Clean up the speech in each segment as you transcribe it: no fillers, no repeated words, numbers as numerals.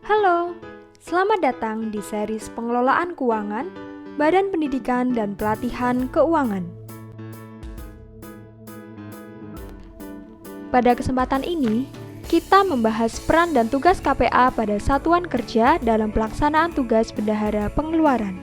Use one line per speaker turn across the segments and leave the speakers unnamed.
Halo, selamat datang di series Pengelolaan Keuangan, Badan Pendidikan dan Pelatihan Keuangan. Pada kesempatan ini, kita membahas peran dan tugas KPA pada satuan kerja dalam pelaksanaan tugas bendahara pengeluaran.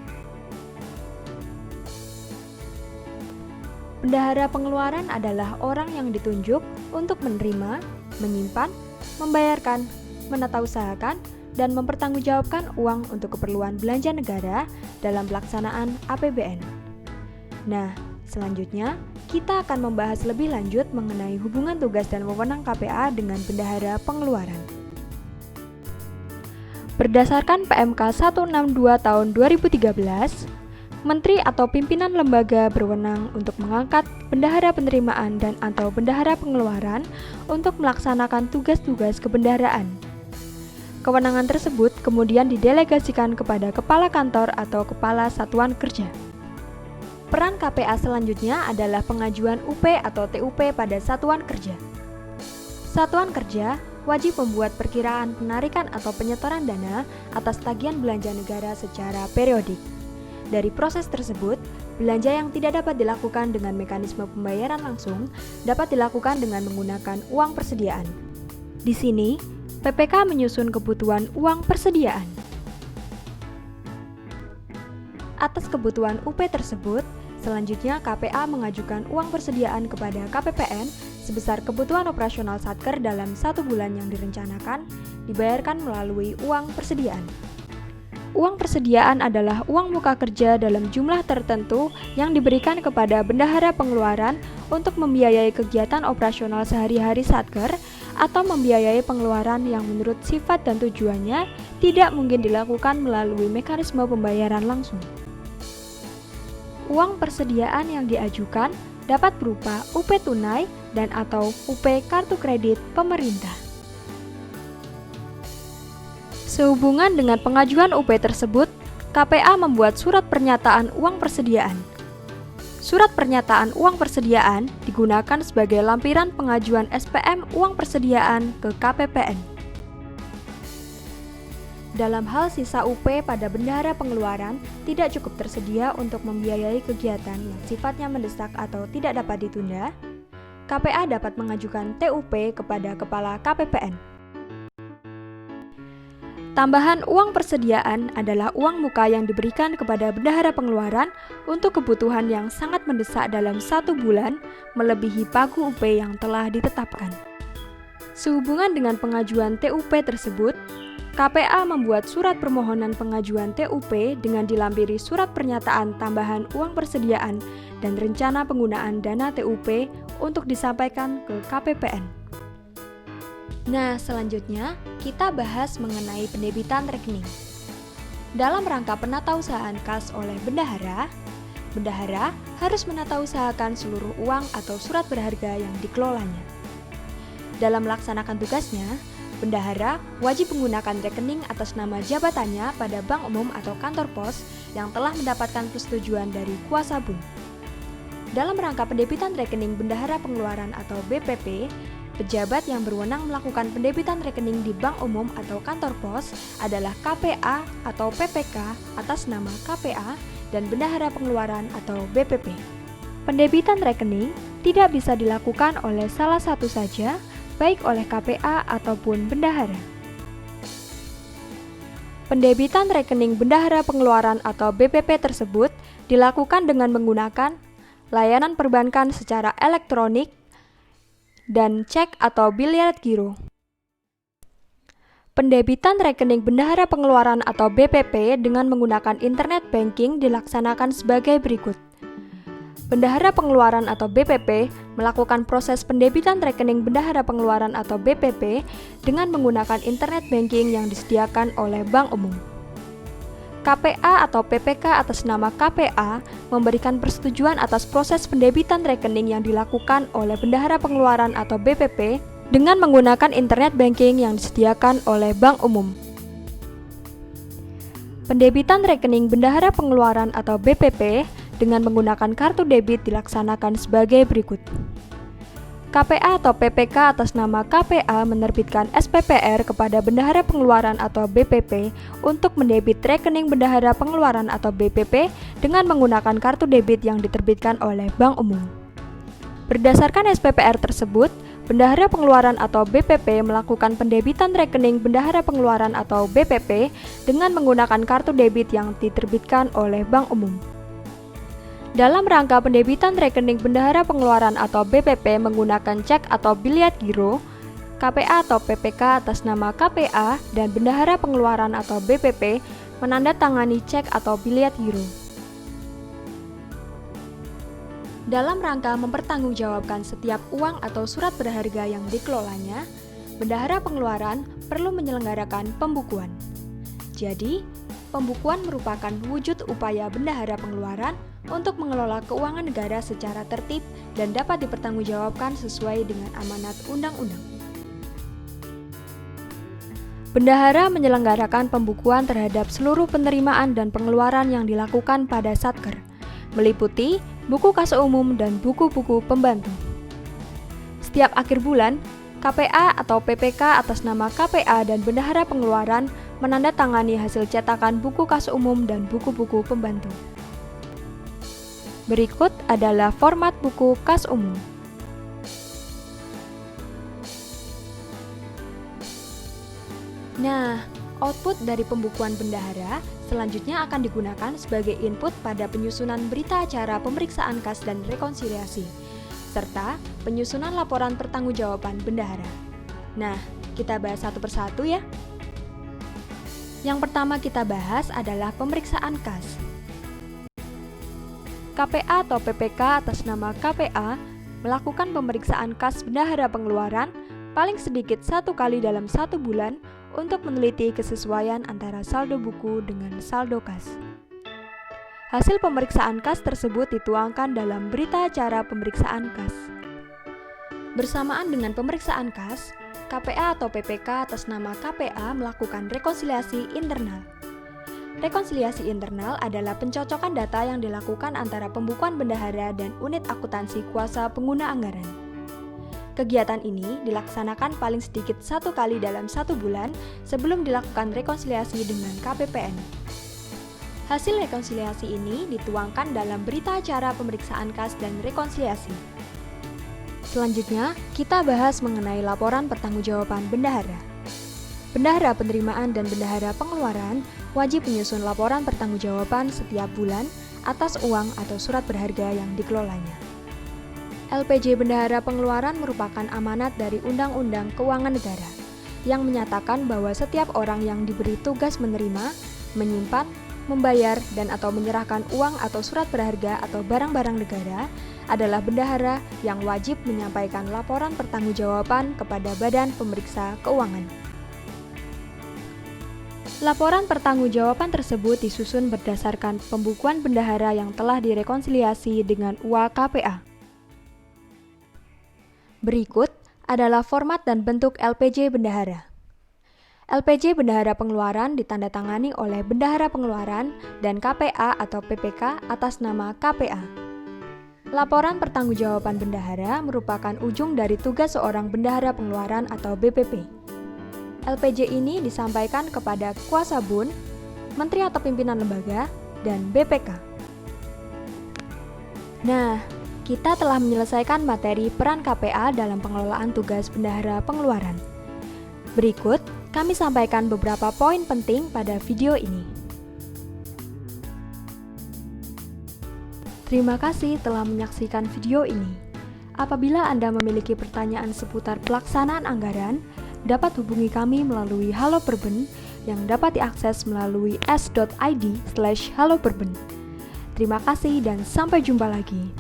Bendahara pengeluaran adalah orang yang ditunjuk untuk menerima, menyimpan, membayarkan, menatausahakan, dan mempertanggungjawabkan uang untuk keperluan belanja negara dalam pelaksanaan APBN. Nah, selanjutnya kita akan membahas lebih lanjut mengenai hubungan tugas dan wewenang KPA dengan bendahara pengeluaran. Berdasarkan PMK 162 tahun 2013, Menteri atau pimpinan lembaga berwenang untuk mengangkat bendahara penerimaan dan atau bendahara pengeluaran untuk melaksanakan tugas-tugas kebendaharaan. Kewenangan tersebut kemudian didelegasikan kepada kepala kantor atau kepala satuan kerja. Peran KPA selanjutnya adalah pengajuan UP atau TUP pada satuan kerja. Satuan kerja wajib membuat perkiraan penarikan atau penyetoran dana atas tagihan belanja negara secara periodik. Dari proses tersebut, belanja yang tidak dapat dilakukan dengan mekanisme pembayaran langsung dapat dilakukan dengan menggunakan uang persediaan. Di sini, PPK menyusun kebutuhan uang persediaan. Atas kebutuhan UP tersebut, selanjutnya KPA mengajukan uang persediaan kepada KPPN sebesar kebutuhan operasional Satker dalam 1 bulan yang direncanakan dibayarkan melalui uang persediaan. Uang persediaan adalah uang muka kerja dalam jumlah tertentu yang diberikan kepada bendahara pengeluaran untuk membiayai kegiatan operasional sehari-hari Satker atau membiayai pengeluaran yang menurut sifat dan tujuannya tidak mungkin dilakukan melalui mekanisme pembayaran langsung. Uang persediaan yang diajukan dapat berupa UP tunai dan atau UP kartu kredit pemerintah. Sehubungan dengan pengajuan UP tersebut, KPA membuat surat pernyataan uang persediaan. Surat pernyataan uang persediaan digunakan sebagai lampiran pengajuan SPM uang persediaan ke KPPN. Dalam hal sisa UP pada bendahara pengeluaran tidak cukup tersedia untuk membiayai kegiatan yang sifatnya mendesak atau tidak dapat ditunda, KPA dapat mengajukan TUP kepada Kepala KPPN. Tambahan uang persediaan adalah uang muka yang diberikan kepada bendahara pengeluaran untuk kebutuhan yang sangat mendesak dalam 1 bulan melebihi pagu UP yang telah ditetapkan. Sehubungan dengan pengajuan TUP tersebut, KPA membuat surat permohonan pengajuan TUP dengan dilampiri surat pernyataan tambahan uang persediaan dan rencana penggunaan dana TUP untuk disampaikan ke KPPN. Nah, selanjutnya kita bahas mengenai pendebitan rekening. Dalam rangka penatausahaan kas oleh bendahara, bendahara harus menatausahakan seluruh uang atau surat berharga yang dikelolanya. Dalam melaksanakan tugasnya, bendahara wajib menggunakan rekening atas nama jabatannya pada bank umum atau kantor pos yang telah mendapatkan persetujuan dari kuasa bun. Dalam rangka pendebitan rekening bendahara pengeluaran atau BPP, pejabat yang berwenang melakukan pendebitan rekening di bank umum atau kantor pos adalah KPA atau PPK atas nama KPA dan bendahara pengeluaran atau BPP. Pendebitan rekening tidak bisa dilakukan oleh salah satu saja, baik oleh KPA ataupun bendahara. Pendebitan rekening bendahara pengeluaran atau BPP tersebut dilakukan dengan menggunakan layanan perbankan secara elektronik dan cek atau biliar giro. Pendebitan rekening bendahara pengeluaran atau BPP dengan menggunakan internet banking dilaksanakan sebagai berikut. Bendahara pengeluaran atau BPP melakukan proses pendebitan rekening bendahara pengeluaran atau BPP dengan menggunakan internet banking yang disediakan oleh bank umum. KPA atau PPK atas nama KPA memberikan persetujuan atas proses pendebitan rekening yang dilakukan oleh bendahara pengeluaran atau BPP dengan menggunakan internet banking yang disediakan oleh bank umum. Pendebitan rekening bendahara pengeluaran atau BPP dengan menggunakan kartu debit dilaksanakan sebagai berikut. KPA atau PPK atas nama KPA menerbitkan SPPR kepada Bendahara Pengeluaran atau BPP untuk mendebit rekening Bendahara Pengeluaran atau BPP dengan menggunakan kartu debit yang diterbitkan oleh Bank Umum. Berdasarkan SPPR tersebut, Bendahara Pengeluaran atau BPP melakukan pendebitan rekening Bendahara Pengeluaran atau BPP dengan menggunakan kartu debit yang diterbitkan oleh Bank Umum. Dalam rangka pendebitan rekening Bendahara Pengeluaran atau BPP menggunakan cek atau biliet giro, KPA atau PPK atas nama KPA dan Bendahara Pengeluaran atau BPP menandatangani cek atau biliet giro. Dalam rangka mempertanggungjawabkan setiap uang atau surat berharga yang dikelolanya, Bendahara Pengeluaran perlu menyelenggarakan pembukuan. Jadi, pembukuan merupakan wujud upaya Bendahara Pengeluaran untuk mengelola keuangan negara secara tertib dan dapat dipertanggungjawabkan sesuai dengan amanat undang-undang. Bendahara menyelenggarakan pembukuan terhadap seluruh penerimaan dan pengeluaran yang dilakukan pada Satker, meliputi buku kas umum dan buku-buku pembantu. Setiap akhir bulan, KPA atau PPK atas nama KPA dan Bendahara Pengeluaran menandatangani hasil cetakan buku kas umum dan buku-buku pembantu. Berikut adalah format buku kas umum. Nah, output dari pembukuan bendahara selanjutnya akan digunakan sebagai input pada penyusunan berita acara pemeriksaan kas dan rekonsiliasi, serta penyusunan laporan pertanggungjawaban bendahara. Nah, kita bahas satu persatu ya. Yang pertama kita bahas adalah pemeriksaan kas. KPA atau PPK atas nama KPA melakukan pemeriksaan kas Bendahara Pengeluaran paling sedikit 1 kali dalam 1 bulan untuk meneliti kesesuaian antara saldo buku dengan saldo kas. Hasil pemeriksaan kas tersebut dituangkan dalam berita acara pemeriksaan kas. Bersamaan dengan pemeriksaan kas, KPA atau PPK atas nama KPA melakukan rekonsiliasi internal. Rekonsiliasi internal adalah pencocokan data yang dilakukan antara pembukuan bendahara dan unit akuntansi kuasa pengguna anggaran. Kegiatan ini dilaksanakan paling sedikit 1 kali dalam 1 bulan sebelum dilakukan rekonsiliasi dengan KPPN. Hasil rekonsiliasi ini dituangkan dalam berita acara pemeriksaan kas dan rekonsiliasi. Selanjutnya, kita bahas mengenai laporan pertanggungjawaban bendahara. Bendahara penerimaan dan bendahara pengeluaran wajib menyusun laporan pertanggungjawaban setiap bulan atas uang atau surat berharga yang dikelolanya. LPJ Bendahara Pengeluaran merupakan amanat dari Undang-Undang Keuangan Negara yang menyatakan bahwa setiap orang yang diberi tugas menerima, menyimpan, membayar, dan atau menyerahkan uang atau surat berharga atau barang-barang negara adalah bendahara yang wajib menyampaikan laporan pertanggungjawaban kepada Badan Pemeriksa Keuangan. Laporan pertanggungjawaban tersebut disusun berdasarkan pembukuan bendahara yang telah direkonsiliasi dengan UA KPA. Berikut adalah format dan bentuk LPJ Bendahara. LPJ Bendahara Pengeluaran ditandatangani oleh Bendahara Pengeluaran dan KPA atau PPK atas nama KPA. Laporan pertanggungjawaban bendahara merupakan ujung dari tugas seorang Bendahara Pengeluaran atau BPP. LPJ ini disampaikan kepada Kuasa Bun, Menteri atau Pimpinan Lembaga, dan BPK. Nah, kita telah menyelesaikan materi peran KPA dalam pengelolaan tugas Bendahara Pengeluaran. Berikut, kami sampaikan beberapa poin penting pada video ini. Terima kasih telah menyaksikan video ini. Apabila Anda memiliki pertanyaan seputar pelaksanaan anggaran, dapat hubungi kami melalui Halo Perben yang dapat diakses melalui s.id/haloperben. Terima kasih dan sampai jumpa lagi.